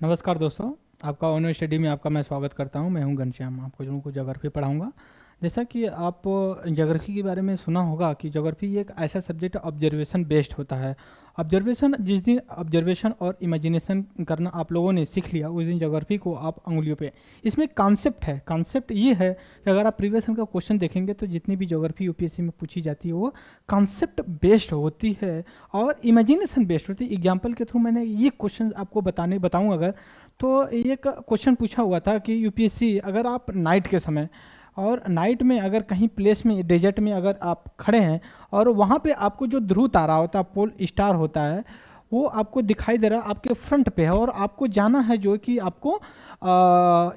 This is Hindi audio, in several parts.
नमस्कार दोस्तों। आपका ऑनर स्टडी में आपका मैं स्वागत करता हूं। मैं हूं घनश्याम, आपको जो को ज्योग्राफी पढ़ाऊंगा। जैसा कि आप ज्योग्राफी के बारे में सुना होगा कि ज्योग्राफी एक ऐसा सब्जेक्ट ऑब्जर्वेशन बेस्ड होता है। ऑब्जर्वेशन, जिस दिन ऑब्जर्वेशन और इमेजिनेशन करना आप लोगों ने सीख लिया उस दिन ज्योग्राफी को आप उंगलियों पे। इसमें कॉन्सेप्ट है, कॉन्सेप्ट ये है कि अगर आप प्रीवियस का क्वेश्चन देखेंगे तो जितनी भी ज्योग्राफी यूपीएससी में पूछी जाती है वो कॉन्सेप्ट बेस्ड होती है और इमेजिनेशन बेस्ड होती है। एग्जाम्पल के थ्रू मैंने ये क्वेश्चन आपको बताऊँ अगर, तो एक क्वेश्चन पूछा हुआ था कि यूपीएससी, अगर आप नाइट के समय और नाइट में अगर कहीं प्लेस में डेजर्ट में अगर आप खड़े हैं और वहाँ पे आपको जो ध्रुव तारा होता है, पोल स्टार होता है, वो आपको दिखाई दे रहा है, आपके फ्रंट पे है और आपको जाना है जो कि आपको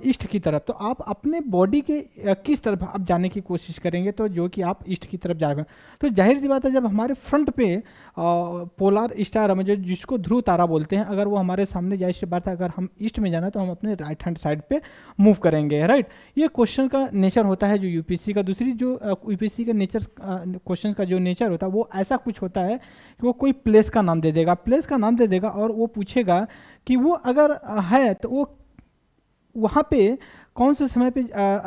ईस्ट की तरफ। तो आप अपने बॉडी के किस तरफ आप जाने की कोशिश करेंगे, तो जो कि आप ईस्ट की तरफ जाएंगे। तो जाहिर सी बात है, जब हमारे फ्रंट पे पोलर स्टार है, जो जिसको ध्रुव तारा बोलते हैं, अगर वो हमारे सामने, जाहिर सी बात है अगर हम ईस्ट में जाना है तो हम अपने राइट हैंड साइड पे मूव करेंगे, राइट। ये क्वेश्चन का नेचर होता है जो यूपीएससी का। दूसरी जो यूपीएससी का नेचर, क्वेश्चन का जो नेचर होता है वो ऐसा कुछ होता है कि वो कोई प्लेस का नाम दे देगा, प्लेस का नाम दे देगा और वो पूछेगा कि वो अगर है तो वो वहाँ पे कौन से समय पे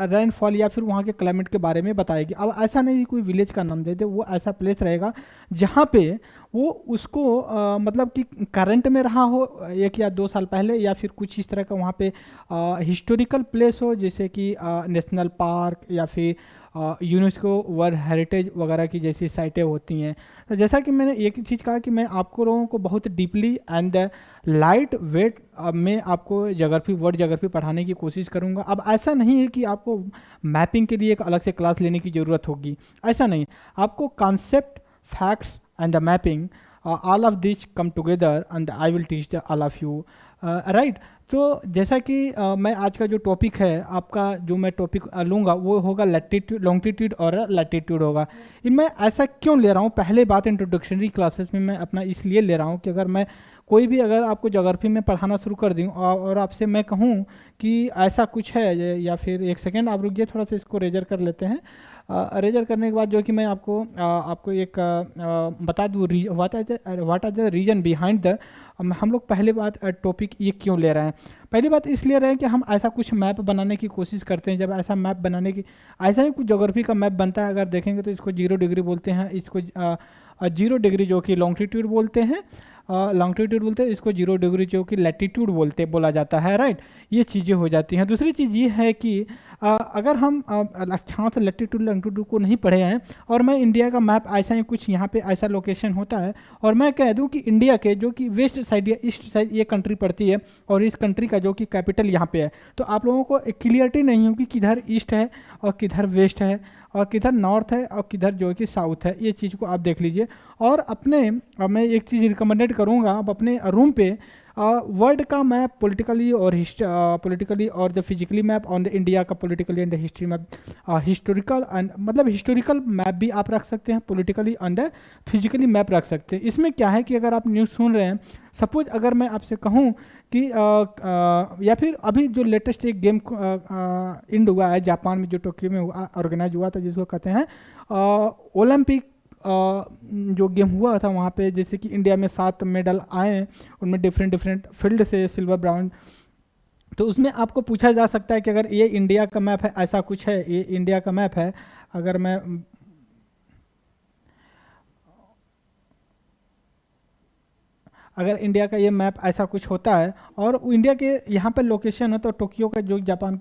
रेनफॉल या फिर वहाँ के क्लाइमेट के बारे में बताएगी। अब ऐसा नहीं कोई विलेज का नाम दे दे, वो ऐसा प्लेस रहेगा जहाँ पे वो उसको मतलब कि करंट में रहा हो 1 या 2 साल पहले, या फिर कुछ इस तरह का वहाँ पे हिस्टोरिकल प्लेस हो, जैसे कि नेशनल पार्क या फिर यूनेस्को वर्ल्ड हेरिटेज वगैरह की जैसी साइटें होती हैं। तो जैसा कि मैंने एक चीज़ कहा कि मैं आपको लोगों को बहुत डीपली एंड लाइट वेट में आपको ज्योग्राफी, वर्ल्ड ज्योग्राफी पढ़ाने की कोशिश करूंगा। अब ऐसा नहीं है कि आपको मैपिंग के लिए एक अलग से क्लास लेने की ज़रूरत होगी, ऐसा नहीं। आपको concept, facts and the mapping, all of this come together and I will teach the all of you, right. तो जैसा कि मैं आज का जो टॉपिक है, आपका जो मैं टॉपिक लूँगा वो होगा लैटिट्यूड, लॉन्गिट्यूड और लैटिट्यूड होगा। इनमें ऐसा क्यों ले रहा हूँ, पहले बात इंट्रोडक्शनरी क्लासेस में मैं अपना इसलिए ले रहा हूँ कि अगर मैं कोई भी अगर आपको ज्योग्राफी में पढ़ाना शुरू कर दूँ और आपसे मैं कहूँ कि ऐसा कुछ है, या फिर एक सेकेंड आप रुकिए, थोड़ा सा इसको रेजर कर लेते हैं। रेजर करने के बाद जो कि मैं आपको एक बता दूँ what are the reason behind the, हम लोग पहले बात टॉपिक ये क्यों ले रहे हैं। पहली बात इसलिए रहे हैं कि हम ऐसा कुछ मैप बनाने की कोशिश करते हैं। जब ऐसा मैप बनाने की, ऐसा ही कुछ ज्योग्राफी का मैप बनता है, अगर देखेंगे तो इसको 0 डिग्री बोलते हैं, इसको 0 डिग्री जो कि लॉन्गिट्यूड बोलते हैं, लॉन्गिट्यूड बोलते हैं, इसको 0 डिग्री जो कि लैटिट्यूड बोला जाता है, राइट। ये चीज़ें हो जाती हैं। दूसरी चीज़ ये है कि अगर हम अक्षांश लैटिट्यूड लॉन्गिट्यूड को नहीं पढ़े हैं और मैं इंडिया का मैप ऐसा ही कुछ यहाँ पे ऐसा लोकेशन होता है और मैं कह दूँ कि इंडिया के जो कि वेस्ट साइड या ईस्ट साइड ये कंट्री पड़ती है और इस कंट्री का जो कि कैपिटल यहाँ पे है, तो आप लोगों को क्लियरिटी नहीं होगी किधर ईस्ट है और किधर वेस्ट है और किधर नॉर्थ है और किधर जो कि साउथ है। ये चीज़ को आप देख लीजिए। और अपने मैं एक चीज़ रिकमेंडेड करूँगा, आप अपने रूम पे वर्ल्ड का मैप पॉलिटिकली और the physically map on the India का politically and history map, historical and मतलब हिस्टोरिकल मैप भी आप रख सकते हैं, पॉलिटिकली एंड फिजिकली मैप रख सकते हैं। इसमें क्या है कि अगर आप न्यूज़ सुन रहे हैं, सपोज अगर मैं आपसे कहूँ कि या फिर अभी जो लेटेस्ट एक गेम इंड हुआ है जापान में, जो टोक्यो में ऑर्गेनाइज हुआ था, जिसको कहते हैं ओलंपिक, जो गेम हुआ था वहाँ पे, जैसे कि इंडिया में 7 मेडल आए, उनमें डिफरेंट डिफरेंट फील्ड से, सिल्वर, ब्राउन। तो उसमें आपको पूछा जा सकता है कि अगर ये इंडिया का मैप है, ऐसा कुछ है, ये इंडिया का मैप है, अगर मैं अगर इंडिया का ये मैप ऐसा कुछ होता है और इंडिया के यहाँ पे लोकेशन हो, तो टोक्यो का जो जापान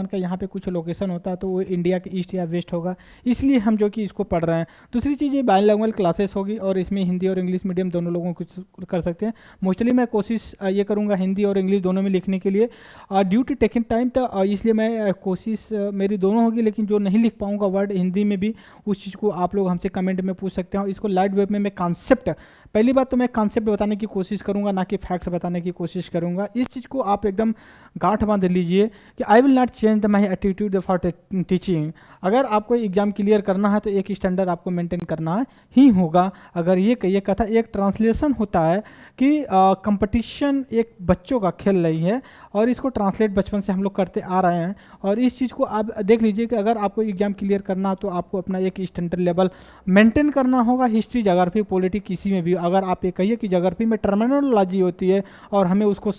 का यहाँ पे कुछ लोकेशन होता है, तो वो इंडिया के ईस्ट या वेस्ट होगा, इसलिए हम जो कि इसको पढ़ रहे हैं। दूसरी चीज़, ये बाइलैंग्वेज क्लासेस होगी और इसमें हिंदी और इंग्लिश मीडियम दोनों लोगों को कर सकते हैं। मोस्टली मैं कोशिश ये करूँगा हिंदी और इंग्लिश दोनों में लिखने के लिए, ड्यू टू टेकिंग टाइम, तो इसलिए मैं कोशिश मेरी दोनों होगी, लेकिन जो नहीं लिख पाऊँगा वर्ड हिंदी में भी, उस चीज़ को आप लोग हमसे कमेंट में पूछ सकते हैं। इसको लाइट वेब में मैं कॉन्सेप्ट, पहली बात तो मैं कॉन्सेप्ट बताने की कोशिश करूंगा, ना कि फैक्ट्स बताने की कोशिश करूंगा। इस चीज़ को आप एकदम गांठ बांध लीजिए कि I will not change the my attitude for teaching. अगर आपको एग्जाम क्लियर करना है तो एक स्टैंडर्ड आपको मेंटेन करना ही होगा। अगर ये कथा एक ट्रांसलेशन होता है कि कंपटीशन एक बच्चों का खेल रही है और इसको ट्रांसलेट बचपन से हम लोग करते आ रहे हैं, और इस चीज़ को आप देख लीजिए कि अगर आपको एग्जाम क्लियर करना है तो आपको अपना एक स्टैंडर्ड लेवल मेंटेन करना होगा। हिस्ट्री, ज्योग्राफी, पॉलिटी, किसी में भी अगर आप ये कहिए कि ज्योग्राफी में टर्मिनोलॉजी होती है और हमें उसको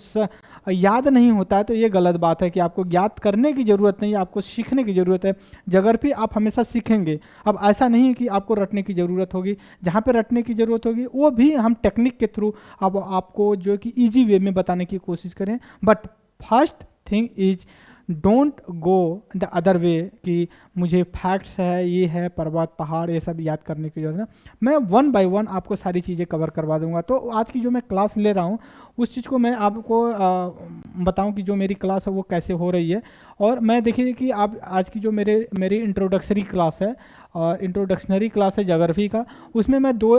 याद नहीं होता है तो ये गलत बात है कि आपको याद करने की ज़रूरत नहीं है, आपको सीखने की ज़रूरत है। ज्योग्राफी आप हमेशा सीखेंगे। अब ऐसा नहीं कि आपको रटने की ज़रूरत होगी, जहाँ पे रटने की ज़रूरत होगी वो भी हम टेक्निक के थ्रू अब आपको जो कि ईजी वे में बताने की कोशिश करें। But first thing is don't go the other way कि मुझे फैक्ट्स है, ये है, पर्वत पहाड़ ये सब याद करने की जरूरत है। मैं वन बाय वन आपको सारी चीज़ें कवर करवा दूंगा। तो आज की जो मैं क्लास ले रहा हूँ उस चीज़ को मैं आपको बताऊं कि जो मेरी क्लास है वो कैसे हो रही है। और मैं देखिए कि आप आज की जो मेरी इंट्रोडक्शरी क्लास है और इंट्रोडक्शनरी क्लास है ज्योग्राफी का, उसमें मैं दो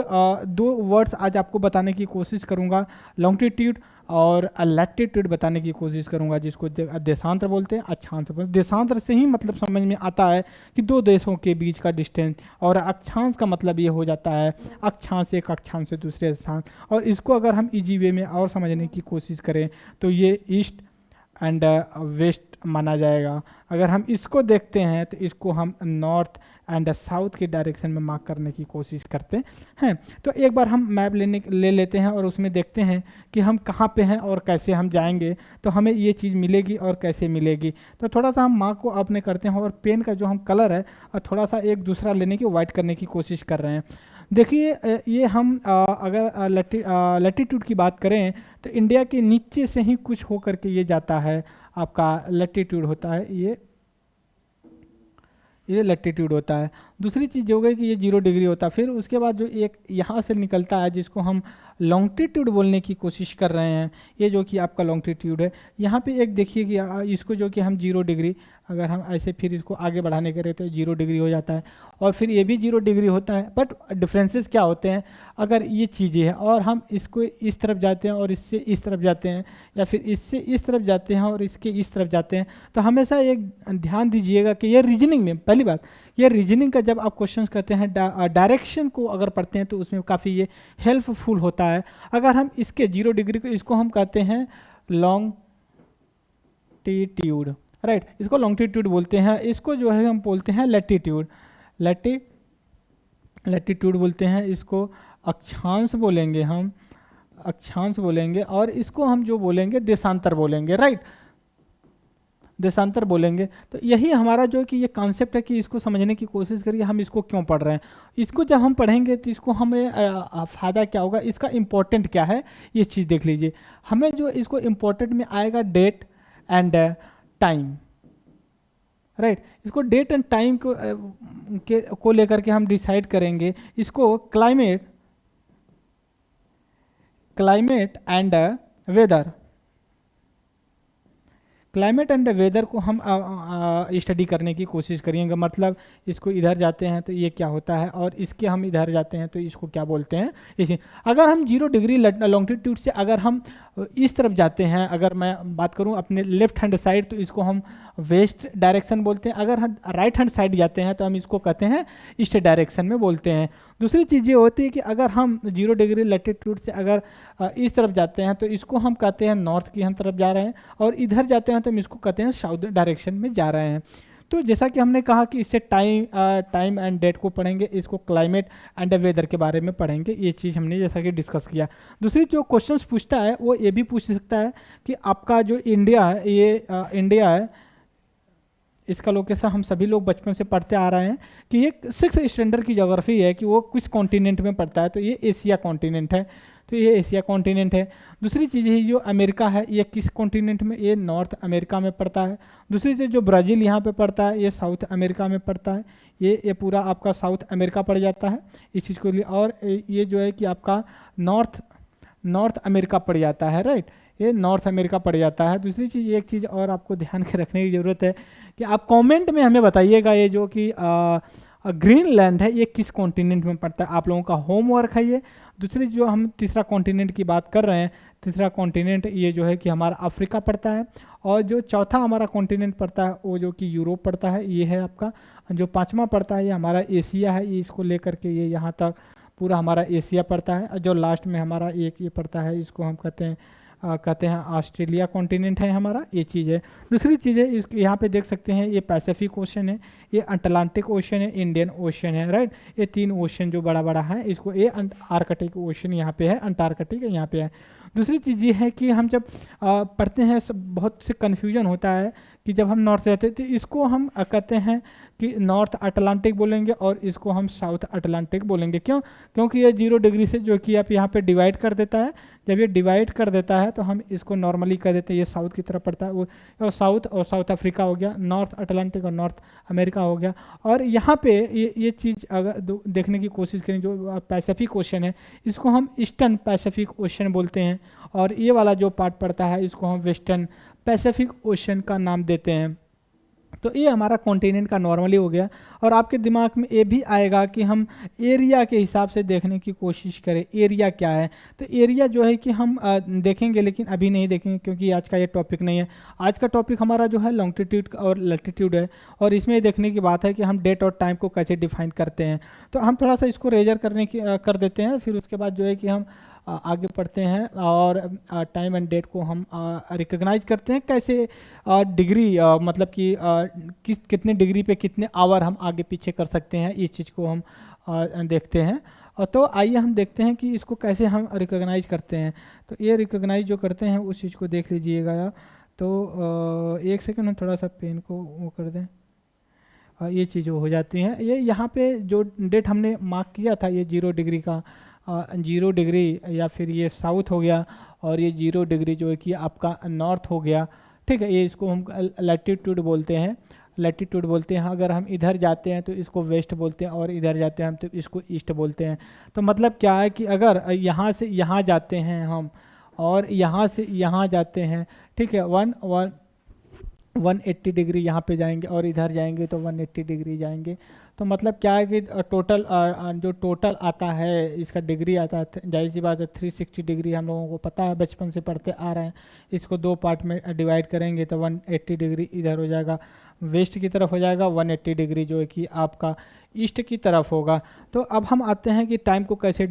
वर्ड्स आज आपको बताने की कोशिश करूँगा, लॉन्गिट्यूड और लैटिट्यूड बताने की कोशिश करूंगा, जिसको देशांतर बोलते हैं, अक्षांश बोलते हैं। देशांतर से ही मतलब समझ में आता है कि दो देशों के बीच का डिस्टेंस, और अक्षांश का मतलब ये हो जाता है अक्षांश एक अक्षांश से दूसरे अक्षांश। और इसको अगर हम इजी वे में और समझने की कोशिश करें तो ये ईस्ट एंड वेस्ट माना जाएगा। अगर हम इसको देखते हैं तो इसको हम नॉर्थ एंड साउथ के डायरेक्शन में मार्क करने की कोशिश करते हैं। तो एक बार हम मैप ले लेते हैं और उसमें देखते हैं कि हम कहाँ पे हैं और कैसे हम जाएंगे तो हमें ये चीज़ मिलेगी और कैसे मिलेगी। तो थोड़ा सा हम मार्क को अपने करते हैं और पेन का जो हम कलर है और थोड़ा सा एक दूसरा लेने की वाइट करने की कोशिश कर रहे हैं। देखिए ये हम अगर लैटिट्यूड की बात करें तो इंडिया के नीचे से ही कुछ हो करके ये जाता है, आपका लैटिट्यूड होता है, ये लैटिट्यूड होता है। दूसरी चीज़ हो गई कि ये 0 डिग्री होता है। फिर उसके बाद जो एक यहाँ से निकलता है जिसको हम लॉन्गिट्यूड बोलने की कोशिश कर रहे हैं, ये जो कि आपका लॉन्गिट्यूड है। यहाँ पे एक देखिए कि इसको जो कि हम 0 डिग्री, अगर हम ऐसे फिर इसको आगे बढ़ाने के रहे तो 0 डिग्री हो जाता है, और फिर ये भी 0 डिग्री होता है। बट डिफरेंसेस क्या होते हैं, अगर ये चीज़ें हैं और हम इसको इस तरफ जाते हैं और इससे इस तरफ जाते हैं, या फिर इससे इस तरफ जाते हैं और इसके इस तरफ जाते हैं, तो हमेशा एक ध्यान दीजिएगा कि ये रीजनिंग में, पहली बात ये रीजनिंग का जब आप क्वेश्चंस करते हैं डायरेक्शन को अगर पढ़ते हैं तो उसमें काफ़ी ये हेल्पफुल होता है। अगर हम इसके 0 डिग्री को, इसको हम कहते हैं लॉन्गिट्यूड, राइट, इसको लॉन्गिट्यूड बोलते हैं। इसको जो है हम बोलते हैं लैटिट्यूड, लैटिट्यूड बोलते हैं। इसको अक्षांश बोलेंगे, हम अक्षांश बोलेंगे, और इसको हम जो बोलेंगे देशांतर बोलेंगे, राइट, देशांतर बोलेंगे। तो यही हमारा जो कि ये कॉन्सेप्ट है कि इसको समझने की कोशिश करिए हम इसको क्यों पढ़ रहे हैं। इसको जब हम पढ़ेंगे तो इसको हमें फ़ायदा क्या होगा, इसका इम्पोर्टेंट क्या है, ये चीज़ देख लीजिए। हमें जो इसको इम्पोर्टेंट में आएगा डेट एंड टाइम, राइट, इसको डेट एंड टाइम को लेकर के हम डिसाइड करेंगे। इसको climate and weather, climate and weather को हम स्टडी करने की कोशिश करेंगे। मतलब इसको इधर जाते हैं तो ये क्या होता है, और इसके हम इधर जाते हैं तो इसको क्या बोलते हैं। इसी अगर हम 0 डिग्री लॉन्गिट्यूड से अगर हम इस तरफ जाते हैं, अगर मैं बात करूं अपने लेफ्ट हैंड साइड तो इसको हम वेस्ट डायरेक्शन बोलते हैं। अगर हम राइट हैंड साइड जाते हैं तो हम इसको कहते हैं ईस्ट डायरेक्शन में बोलते हैं। दूसरी चीज़ ये होती है कि अगर हम 0 डिग्री लैटिट्यूड से अगर इस तरफ जाते हैं तो इसको हम कहते हैं नॉर्थ की हम तरफ जा रहे हैं, और इधर जाते हैं तो हम इसको कहते हैं साउथ डायरेक्शन में जा रहे हैं। तो जैसा कि हमने कहा कि इससे टाइम एंड डेट को पढ़ेंगे, इसको क्लाइमेट एंड वेदर के बारे में पढ़ेंगे, ये चीज़ हमने जैसा कि डिस्कस किया। दूसरी जो क्वेश्चंस पूछता है वो ये भी पूछ सकता है कि आपका जो इंडिया है, ये इंडिया है, इसका लोकेशन हम सभी लोग बचपन से पढ़ते आ रहे हैं कि ये 6th स्टैंडर्ड की ज्योग्राफी है कि वो किस कॉन्टिनेंट में पड़ता है, तो ये एशिया कॉन्टिनेंट है, तो ये एशिया कॉन्टिनेंट है। दूसरी चीज़ है जो अमेरिका है, ये किस कॉन्टिनेंट में, ये नॉर्थ अमेरिका में पड़ता है। दूसरी चीज़ जो ब्राज़ील यहाँ पे पड़ता है ये साउथ अमेरिका में पड़ता है, ये पूरा आपका साउथ अमेरिका पड़ जाता है इस चीज़ को लिए। और ये जो है कि आपका नॉर्थ अमेरिका पड़ जाता है, राइट, ये नॉर्थ अमेरिका पड़ जाता है। दूसरी चीज़, एक चीज़ और आपको ध्यान के रखने की ज़रूरत है कि आप कमेंट में हमें बताइएगा ये जो कि ग्रीनलैंड है ये किस कॉन्टिनेंट में पड़ता है। आप लोगों का होमवर्क है ये। दूसरी जो हम तीसरा कॉन्टिनेंट की बात कर रहे हैं, तीसरा कॉन्टिनेंट ये जो है कि हमारा अफ्रीका पड़ता है, और जो चौथा हमारा कॉन्टिनेंट पड़ता है वो जो कि यूरोप पड़ता है, ये है आपका। जो पाँचवा पड़ता है ये हमारा एशिया है, ये इसको लेकर के ये यहाँ तक पूरा हमारा एशिया पड़ता है। और जो लास्ट में हमारा एक ये पड़ता है इसको हम कहते हैं ऑस्ट्रेलिया कॉन्टिनेंट है हमारा, ये चीज़ है। दूसरी चीज़ है इस यहाँ पे देख सकते हैं ये पैसिफिक ओशन है, ये अटलांटिक ओशन है, इंडियन ओशन है, राइट, ये 3 ओशन जो बड़ा बड़ा है। इसको ये आर्कटिक ओशन यहाँ पे है, अंटार्कटिक यहाँ पे है। दूसरी चीज़ ये है कि हम जब पढ़ते हैं सब बहुत से कन्फ्यूजन होता है कि जब हम नॉर्थ रहते हैं तो इसको हम कहते हैं कि नॉर्थ अटलांटिक बोलेंगे और इसको हम साउथ अटलांटिक बोलेंगे। क्यों? क्योंकि ये 0 डिग्री से जो कि आप यहाँ पे डिवाइड कर देता है। जब ये डिवाइड कर देता है तो हम इसको नॉर्मली कह देते हैं ये साउथ की तरफ पड़ता है, वो और साउथ अफ्रीका हो गया, नॉर्थ अटलांटिक और नॉर्थ अमेरिका हो गया। और यहाँ पे ये चीज़ अगर देखने की कोशिश करें, जो पैसिफिक ओशन है इसको हम ईस्टर्न पैसिफिक ओशन बोलते हैं, और ये वाला जो पार्ट पड़ता है इसको हम वेस्टर्न पैसिफिक ओशन का नाम देते हैं। तो ये हमारा कॉन्टिनेंट का नॉर्मली हो गया। और आपके दिमाग में ये भी आएगा कि हम एरिया के हिसाब से देखने की कोशिश करें, एरिया क्या है। तो एरिया जो है कि हम देखेंगे, लेकिन अभी नहीं देखेंगे क्योंकि आज का ये टॉपिक नहीं है। आज का टॉपिक हमारा जो है लॉन्गिट्यूड और लैटिट्यूड है, और इसमें ये देखने की बात है कि हम डेट और टाइम को कैसे डिफाइन करते हैं। तो हम थोड़ा सा इसको रेजर कर देते हैं, फिर उसके बाद जो है कि हम आगे पढ़ते हैं और टाइम एंड डेट को हम रिकॉग्नाइज करते हैं कैसे, डिग्री मतलब कि कितने डिग्री पे कितने आवर हम आगे पीछे कर सकते हैं, इस चीज़ को हम देखते हैं। तो आइए हम देखते हैं कि इसको कैसे हम रिकॉग्नाइज करते हैं। तो ये रिकॉग्नाइज जो करते हैं उस चीज़ को देख लीजिएगा। तो एक सेकंड हम थोड़ा सा पेन को वो कर दें, ये चीज़ हो जाती हैं। ये यहाँ पे जो डेट हमने मार्क किया था ये 0 डिग्री का, 0 डिग्री या फिर ये साउथ हो गया, और ये 0 डिग्री जो है कि आपका नॉर्थ हो गया। ठीक है, ये इसको हम लैटिट्यूड बोलते हैं, लैटिट्यूड बोलते हैं। अगर हम इधर जाते हैं तो इसको वेस्ट बोलते हैं, और इधर जाते हैं हम तो इसको ईस्ट बोलते हैं। तो मतलब क्या है कि अगर यहाँ से यहाँ जाते हैं हम, और यहाँ से यहाँ जाते हैं, ठीक है, 180 डिग्री यहाँ पे जाएंगे, और इधर जाएंगे तो 180 डिग्री जाएंगे। तो मतलब क्या है कि टोटल जो टोटल आता है इसका डिग्री आता है, जाहिर सी बात है 360 डिग्री हम लोगों को पता है, बचपन से पढ़ते आ रहे हैं। इसको 2 पार्ट में डिवाइड करेंगे तो 180 डिग्री इधर हो जाएगा, वेस्ट की तरफ हो जाएगा, 180 डिग्री जो है कि आपका ईस्ट की तरफ होगा। तो अब हम आते हैं कि टाइम को कैसे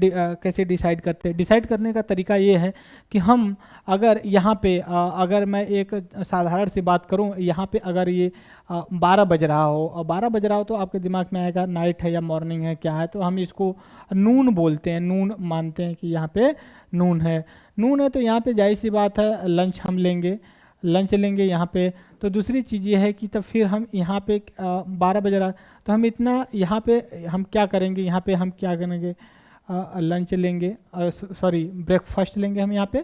डिसाइड करते हैं। डिसाइड करने का तरीका ये है कि हम अगर यहाँ पे अगर मैं एक साधारण सी बात करूँ, यहाँ पे अगर ये 12 बज रहा हो, और 12 बज रहा हो तो आपके दिमाग में आएगा नाइट है या मॉर्निंग है, क्या है। तो हम इसको नून बोलते हैं, नून मानते हैं कि यहाँ पे नून है। नून है तो यहाँ पे जाहिर सी बात है लंच हम लेंगे, लंच लेंगे यहाँ पे। तो दूसरी चीज़ ये है कि तब फिर हम यहाँ पे 12 बज रहा, तो हम इतना यहाँ पे हम क्या करेंगे, यहाँ पे हम क्या करेंगे, लंच लेंगे, सॉरी ब्रेकफास्ट लेंगे हम यहाँ पे,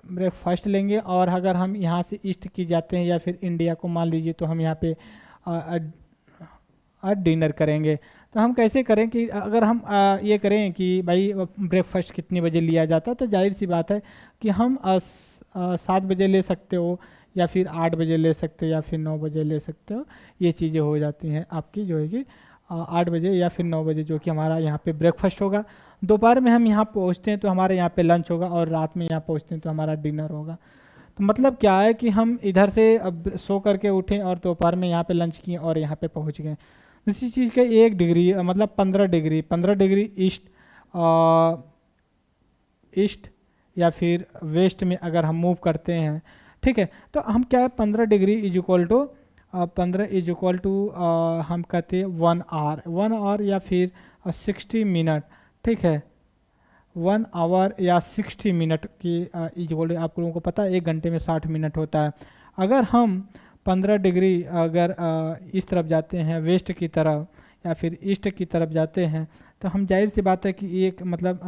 ब्रेकफास्ट लेंगे। और अगर हम यहाँ से ईस्ट की जाते हैं या फिर इंडिया को मान लीजिए, तो हम यहाँ पे डिनर करेंगे। तो हम कैसे करें कि अगर हम ये करें कि भाई ब्रेकफास्ट कितने बजे लिया जाता है, तो जाहिर सी बात है कि हम 7 बजे ले सकते हो, या फिर 8 बजे ले सकते हो, या फिर 9 बजे ले सकते हो। ये चीज़ें हो जाती हैं आपकी जो है कि 8 बजे या फिर 9 बजे जो कि हमारा यहाँ पे ब्रेकफास्ट होगा। दोपहर में हम यहाँ पहुँचते हैं तो हमारे यहाँ पे लंच होगा, और रात में यहाँ पहुँचते हैं तो हमारा डिनर होगा। तो मतलब क्या है कि हम इधर से अब सो करके उठें और दोपहर में यहाँ पे लंच किए और यहाँ पे पहुँच गए। दूसरी चीज़ का 1 डिग्री मतलब 15 डिग्री ईस्ट या फिर वेस्ट में अगर हम मूव करते हैं, ठीक है, तो हम क्या है 15 degree is equal to 15 is equal to हम कहते हैं 1 आवर या फिर 60 मिनट, ठीक है। 1 आवर या 60 मिनट की इज इक्वल टू, आप लोगों को पता है 1 घंटे में 60 मिनट होता है। अगर हम 15 डिग्री अगर इस तरफ जाते हैं वेस्ट की तरफ, या फिर ईस्ट की तरफ जाते हैं, तो हम जाहिर सी बात है कि एक मतलब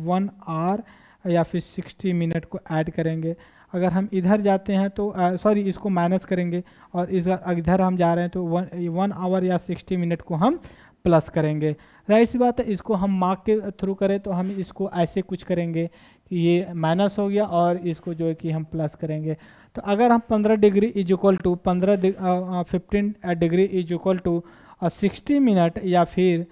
1 आवर या फिर 60 मिनट को ऐड करेंगे। अगर हम इधर जाते हैं तो सॉरी इसको माइनस करेंगे, और इधर हम जा रहे हैं तो 1 आवर या 60 मिनट को हम प्लस करेंगे। राइट सी बात है। इसको हम मार्क के थ्रू करें तो हम इसको ऐसे कुछ करेंगे कि ये माइनस हो गया, और इसको जो है कि हम प्लस करेंगे। तो अगर हम 15 degree is equal to 15 degree is equal to 60 minute या फिर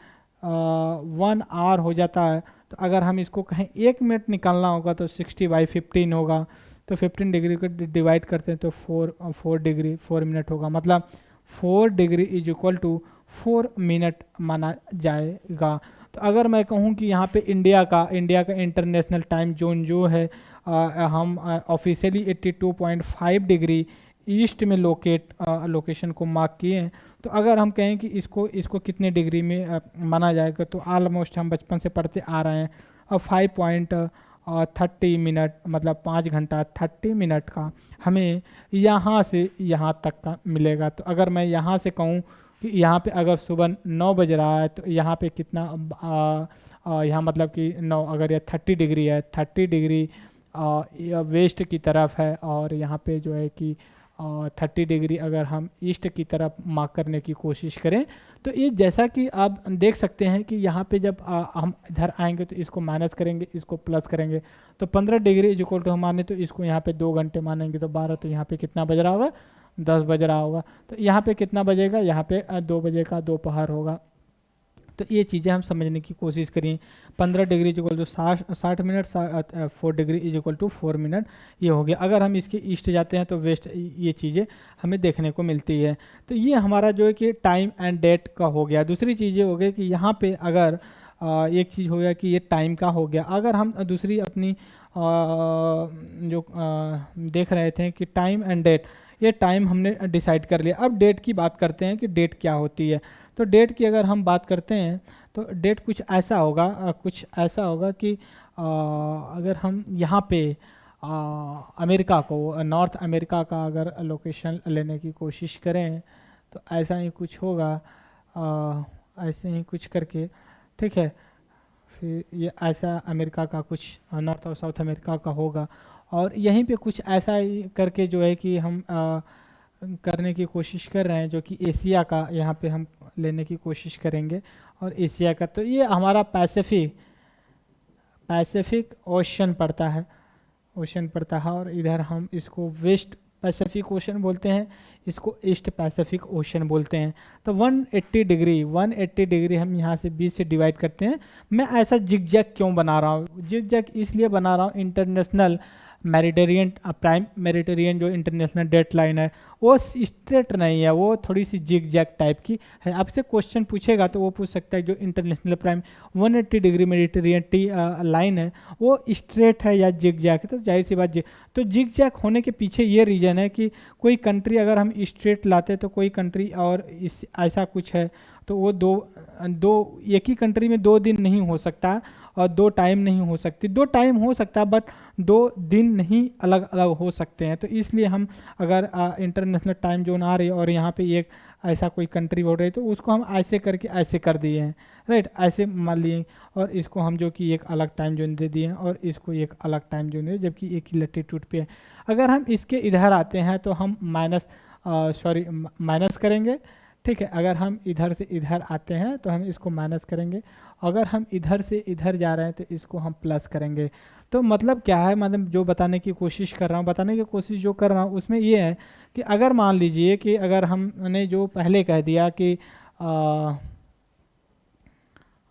1 आवर हो जाता है, तो अगर हम इसको कहें 1 मिनट निकालना होगा तो 60/15 होगा। तो 15 डिग्री को डिवाइड करते हैं तो 4 मिनट होगा। मतलब 4 degree is equal to 4 minute माना जाएगा। तो अगर मैं कहूँ कि यहाँ पे इंडिया का इंटरनेशनल टाइम जोन जो है हम ऑफिशियली 82.5 डिग्री ईस्ट में लोकेशन को मार्क किए हैं, तो अगर हम कहें कि इसको इसको कितने डिग्री में माना जाएगा, तो ऑलमोस्ट हम बचपन से पढ़ते आ रहे हैं। और 5.30 मिनट मतलब 5 घंटा 30 मिनट का हमें यहाँ से यहाँ तक का मिलेगा। तो अगर मैं यहाँ से कहूँ कि यहाँ पे अगर सुबह 9 बज रहा है, तो यहाँ पे कितना यहाँ मतलब कि 9, अगर ये 30 डिग्री है, 30 डिग्री वेस्ट की तरफ है, और यहाँ पे जो है कि 30 डिग्री अगर हम ईस्ट की तरफ मार्क करने की कोशिश करें, तो ये जैसा कि आप देख सकते हैं कि यहाँ पे जब हम इधर आएंगे तो इसको माइनस करेंगे, इसको प्लस करेंगे, तो 15 डिग्री इज इक्वल टू हम माने तो इसको यहाँ पे 2 घंटे मानेंगे तो 12, तो यहाँ पे कितना बज रहा होगा, 10 बज रहा होगा। तो यहाँ पे कितना बजेगा, यहाँ पे 2 बजे का दोपहर होगा। तो ये चीज़ें हम समझने की कोशिश करें। 15 degree is equal to 60 minute, 4 degree is equal to 4 minute, ये हो गया। अगर हम इसके ईस्ट जाते हैं तो वेस्ट, ये चीज़ें हमें देखने को मिलती है। तो ये हमारा जो है कि टाइम एंड डेट का हो गया। दूसरी चीज़ें हो गई कि यहाँ पे अगर एक चीज़ हो गया कि ये टाइम का हो गया। अगर हम दूसरी अपनी जो देख रहे थे कि टाइम एंड डेट, ये टाइम हमने डिसाइड कर लिया। अब डेट की बात करते हैं कि डेट क्या होती है। तो डेट की अगर हम बात करते हैं तो डेट कुछ ऐसा होगा कि अगर हम यहाँ पे अमेरिका को, नॉर्थ अमेरिका का अगर लोकेशन लेने की कोशिश करें तो ऐसा ही कुछ होगा, ऐसे ही कुछ करके, ठीक है। फिर ये ऐसा अमेरिका का कुछ नॉर्थ और साउथ अमेरिका का होगा, और यहीं पे कुछ ऐसा ही करके जो है कि हम करने की कोशिश कर रहे हैं, जो कि एशिया का यहाँ पे हम लेने की कोशिश करेंगे। और एशिया का तो ये हमारा पैसिफिक ओशन पड़ता है, और इधर हम इसको वेस्ट पैसिफिक ओशन बोलते हैं, इसको ईस्ट पैसिफिक ओशन बोलते हैं। तो 180 डिग्री हम यहाँ से 20 से डिवाइड करते हैं। मैं ऐसा जिगजैग क्यों बना रहा हूँ, जिगजैग इसलिए बना रहा हूँ, इंटरनेशनल मेडिटेरियन, प्राइम मेडिटेरियन जो इंटरनेशनल डेट लाइन है वो स्ट्रेट नहीं है, वो थोड़ी सी जिग जैग टाइप की है। आपसे क्वेश्चन पूछेगा तो वो पूछ सकता है जो international prime 180 degree Mediterranean line है वो स्ट्रेट है या जिग जैग है। तो जाहिर सी बात तो जिग जैग होने के पीछे ये रीज़न है कि कोई कंट्री अगर हम स्ट्रेट लाते तो कोई कंट्री और इस ऐसा कुछ है तो वो दो एक ही कंट्री में 2 दिन नहीं हो सकता और 2 टाइम नहीं हो सकती। 2 टाइम हो सकता है बट 2 दिन नहीं अलग अलग हो सकते हैं। तो इसलिए हम अगर इंटरनेशनल टाइम जोन आ रही है और यहाँ पे एक ऐसा कोई कंट्री बोल रही है तो उसको हम ऐसे करके ऐसे कर दिए हैं, राइट, ऐसे मान लिए, और इसको हम जो कि एक अलग टाइम जोन दे दिए हैं और इसको एक अलग टाइम जोन दे, जबकि एक ही लैटिट्यूड पे है। अगर हम इसके इधर आते हैं तो हम माइनस करेंगे, ठीक है। अगर हम इधर से इधर आते हैं तो हम इसको माइनस करेंगे, अगर हम इधर से इधर जा रहे हैं तो इसको हम प्लस करेंगे। तो मतलब क्या है, मतलब जो बताने की कोशिश कर रहा हूँ उसमें ये है कि अगर मान लीजिए कि अगर हमने जो पहले कह दिया कि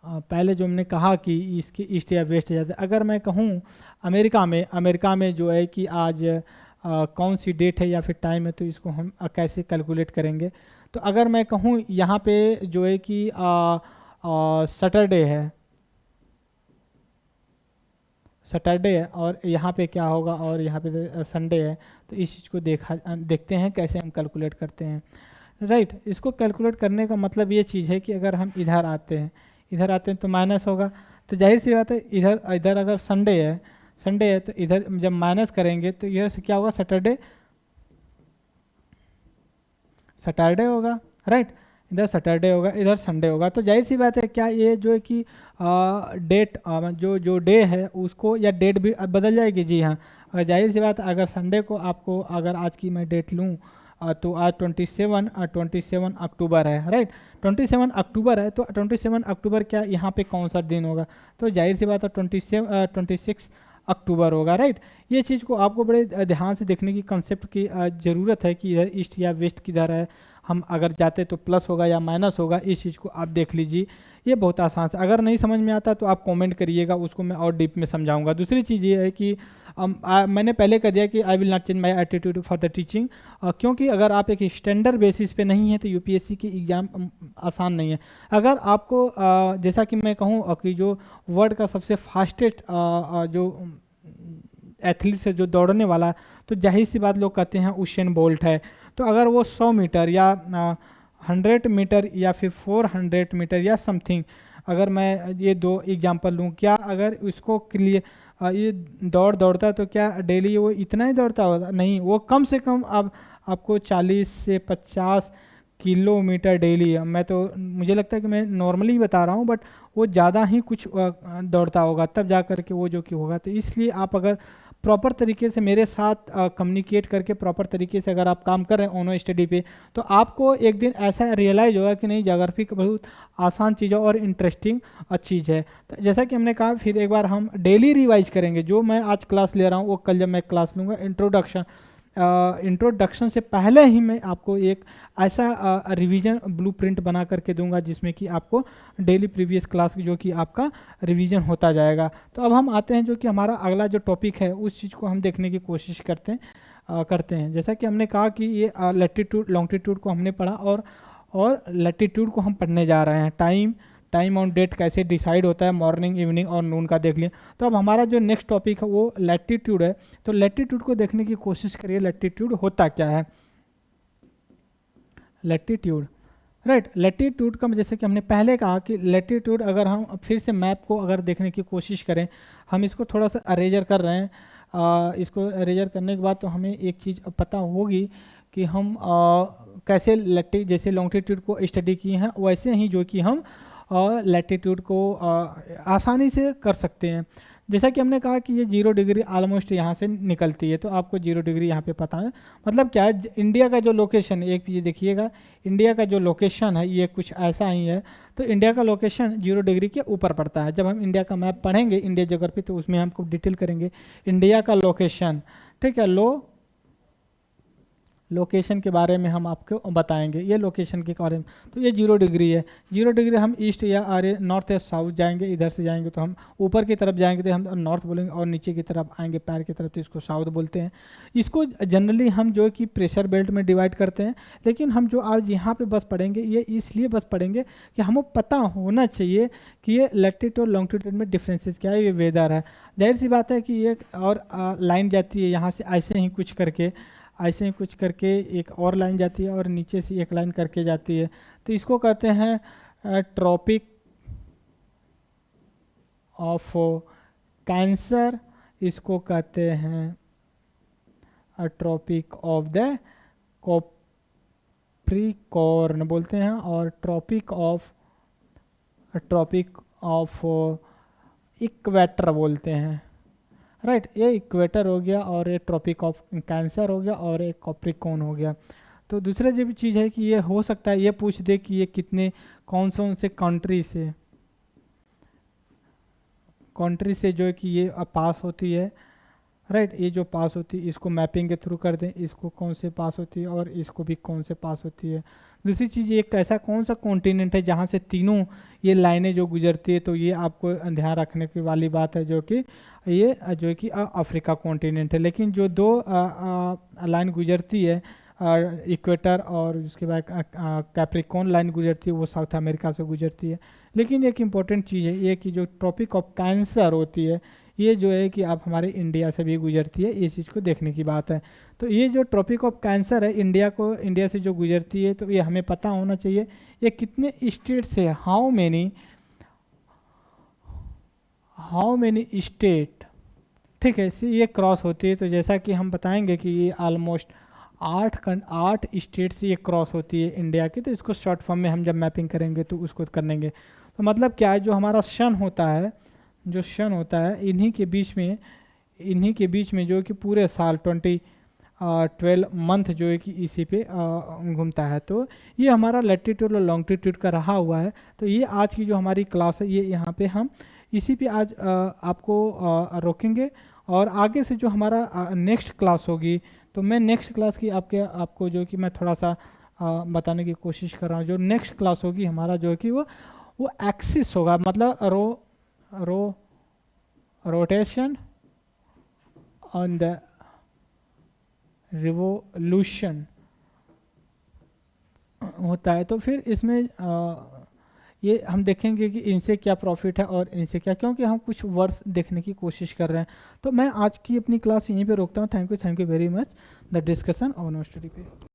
पहले जो हमने कहा कि इसके ईस्ट या वेस्ट जाते, अगर मैं कहूँ अमेरिका में जो है कि आज कौन सी डेट है या फिर टाइम है, तो इसको हम कैसे कैलकुलेट करेंगे। तो अगर मैं कहूँ यहाँ पे जो है कि सैटरडे है और यहाँ पे क्या होगा और यहाँ पे संडे है, तो इस चीज़ को देखते हैं कैसे हम कैलकुलेट करते हैं, राइट। इसको कैलकुलेट करने का मतलब ये चीज़ है कि अगर हम इधर आते हैं तो माइनस होगा, तो जाहिर सी बात है इधर अगर संडे है तो इधर जब माइनस करेंगे तो यह क्या होगा, सैटरडे होगा, राइट। इधर सैटरडे होगा, इधर संडे होगा। तो जाहिर सी बात है क्या ये जो है कि डेट जो डे है उसको या डेट भी बदल जाएगी, जी हाँ। जाहिर सी बात है अगर संडे को आपको अगर आज की मैं डेट लूँ तो आज 27 अक्टूबर है, राइट। 27 अक्टूबर है तो 27 अक्टूबर क्या यहाँ पे कौन सा दिन होगा, तो जाहिर सी बात है 26 अक्टूबर होगा, राइट। ये चीज़ को आपको बड़े ध्यान से देखने की कंसेप्ट की ज़रूरत है कि इधर ईस्ट या वेस्ट किधर है, हम अगर जाते तो प्लस होगा या माइनस होगा, इस चीज़ को आप देख लीजिए। ये बहुत आसान है, अगर नहीं समझ में आता तो आप कमेंट करिएगा, उसको मैं और डीप में समझाऊंगा। दूसरी चीज़ ये है कि मैंने पहले कह दिया कि I will not change my attitude for the teaching, क्योंकि अगर आप एक स्टैंडर्ड बेसिस पे नहीं है तो यूपीएससी की एग्ज़ाम आसान नहीं है। अगर आपको जैसा कि मैं कहूँ कि जो वर्ल्ड का सबसे फास्टेस्ट जो एथलीट है जो दौड़ने वाला, तो जाहिर सी बात लोग कहते हैं उसेन बोल्ट है। तो अगर वो 100 मीटर या 100 मीटर या फिर 400 मीटर या समथिंग, अगर मैं ये दो एग्जांपल लूँ, क्या अगर इसको क्लियर ये दौड़ता है तो क्या डेली वो इतना ही दौड़ता होगा? नहीं, वो कम से कम अब आपको 40 से 50 किलोमीटर डेली, मैं तो मुझे लगता है कि मैं नॉर्मली बता रहा हूँ, बट वो ज़्यादा ही कुछ दौड़ता होगा तब जा कर के वो जो कि होगा। तो इसलिए आप अगर प्रॉपर तरीके से मेरे साथ कम्युनिकेट करके प्रॉपर तरीके से अगर आप काम कर रहे हैं ओनो स्टडी पे, तो आपको एक दिन ऐसा रियलाइज़ होगा कि नहीं, ज्योग्राफी बहुत आसान चीज़ है और इंटरेस्टिंग चीज़ है। तो जैसा कि हमने कहा, फिर एक बार हम डेली रिवाइज करेंगे। जो मैं आज क्लास ले रहा हूँ वो कल जब मैं क्लास लूँगा इंट्रोडक्शन से पहले ही मैं आपको एक ऐसा रिवीजन ब्लूप्रिंट बना करके दूंगा जिसमें कि आपको डेली प्रीवियस क्लास जो कि आपका रिवीजन होता जाएगा। तो अब हम आते हैं जो कि हमारा अगला जो टॉपिक है उस चीज़ को हम देखने की कोशिश करते हैं। जैसा कि हमने कहा कि ये लैटिट्यूड लॉन्गिट्यूड को हमने पढ़ा और लैटिट्यूड को हम पढ़ने जा रहे हैं। टाइम और डेट कैसे डिसाइड होता है, मॉर्निंग, इवनिंग और नून का देख लिया। तो अब हमारा जो नेक्स्ट टॉपिक है वो लैटिट्यूड है। तो लैटिट्यूड को देखने की कोशिश करिए, लैटिट्यूड होता क्या है। लैटिट्यूड, राइट, लैटिट्यूड का जैसे कि हमने पहले कहा कि लैटिट्यूड, अगर हम फिर से मैप को अगर देखने की कोशिश करें, हम इसको थोड़ा सा अरेजर कर रहे हैं। इसको अरेजर करने के बाद तो हमें एक चीज़ पता होगी कि हम कैसे जैसे लॉन्गिट्यूड को स्टडी किए हैं वैसे ही जो कि हम लैटिट्यूड को आसानी से कर सकते हैं। जैसा कि हमने कहा कि ये 0 डिग्री ऑलमोस्ट यहाँ से निकलती है, तो आपको 0 डिग्री यहाँ पे पता है। मतलब क्या है, इंडिया का जो लोकेशन, एक ये देखिएगा, इंडिया का जो लोकेशन है ये कुछ ऐसा ही है। तो इंडिया का लोकेशन 0 डिग्री के ऊपर पड़ता है। जब हम इंडिया का मैप पढ़ेंगे, इंडिया ज्योग्राफी, तो उसमें हमको डिटेल करेंगे इंडिया का लोकेशन, ठीक है। लोकेशन के बारे में हम आपको बताएंगे, ये लोकेशन के बारे में। तो ये 0 डिग्री है। 0 डिग्री हम ईस्ट या नॉर्थ या साउथ जाएंगे, इधर से जाएंगे तो हम ऊपर की तरफ जाएंगे तो हम नॉर्थ बोलेंगे, और नीचे की तरफ आएंगे पैर की तरफ तो इसको साउथ बोलते हैं। इसको जनरली हम जो कि प्रेशर बेल्ट में डिवाइड करते हैं, लेकिन हम जो आज यहाँ पे बस पढ़ेंगे ये इसलिए बस पढ़ेंगे कि हमें पता होना चाहिए कि ये लैटिट्यूड और लॉन्गिट्यूड में डिफरेंसेस क्या है, ये वेदर है। जाहिर सी बात है कि ये और लाइन जाती है यहाँ से ऐसे ही कुछ करके एक और लाइन जाती है और नीचे से एक लाइन करके जाती है। तो इसको कहते हैं ट्रॉपिक ऑफ कैंसर, इसको कहते हैं ट्रॉपिक ऑफ द कैप्रिकॉर्न बोलते हैं, और ट्रॉपिक ऑफ इक्वेटर बोलते हैं, राइट। ये इक्वेटर हो गया और ये ट्रॉपिक ऑफ कैंसर हो गया और एक कैप्रिकॉर्न हो गया। तो दूसरा जो भी चीज़ है कि ये हो सकता है ये पूछ दे कि ये कौन से कंट्री से जो है कि ये पास होती है, राइट। ये जो पास होती है इसको मैपिंग के थ्रू कर दें, इसको कौन से पास होती है और इसको भी कौन से पास होती है। दूसरी चीज़, एक ऐसा कौन सा कॉन्टिनेंट है जहाँ से तीनों ये लाइनें जो गुजरती है, तो ये आपको ध्यान रखने की वाली बात है जो कि ये जो कि अफ्रीका कॉन्टिनेंट है। लेकिन जो दो लाइन गुजरती है इक्वेटर और उसके बाद कैप्रिकॉर्न लाइन गुजरती है, वो साउथ अमेरिका से गुजरती है। लेकिन एक इम्पॉर्टेंट चीज़ है ये कि जो ट्रॉपिक ऑफ कैंसर होती है ये जो है कि आप हमारे इंडिया से भी गुजरती है, ये चीज़ को देखने की बात है। तो ये जो ट्रॉपिक ऑफ कैंसर है इंडिया से जो गुजरती है, तो ये हमें पता होना चाहिए ये कितने स्टेट से, हाउ मेनी स्टेट, ठीक है, इसे ये क्रॉस होती है। तो जैसा कि हम बताएंगे कि ये ऑलमोस्ट 8 स्टेट से ये क्रॉस होती है इंडिया की। तो इसको शॉर्ट फॉर्म में हम जब मैपिंग करेंगे तो उसको करेंगे। तो मतलब क्या है, जो हमारा सन होता है इन्हीं के बीच में जो कि पूरे साल 12 मंथ जो है कि इसी पे घूमता है। तो ये हमारा लैटिट्यूड और लॉन्गिट्यूड का रहा हुआ है। तो ये आज की जो हमारी क्लास है ये यहाँ पे हम इसी पे आज आपको रोकेंगे, और आगे से जो हमारा नेक्स्ट क्लास होगी, तो मैं नेक्स्ट क्लास की आपको जो कि मैं थोड़ा सा बताने की कोशिश कर रहा हूँ। जो नेक्स्ट क्लास होगी हमारा जो है कि वो एक्सिस होगा, मतलब रोटेशन ऑन द रिवोल्यूशन होता है। तो फिर इसमें ये हम देखेंगे कि इनसे क्या प्रॉफिट है और इनसे क्या, क्योंकि हम कुछ वर्ड्स देखने की कोशिश कर रहे हैं। तो मैं आज की अपनी क्लास यहीं पे रोकता हूँ। Thank you very much the discussion on study पे।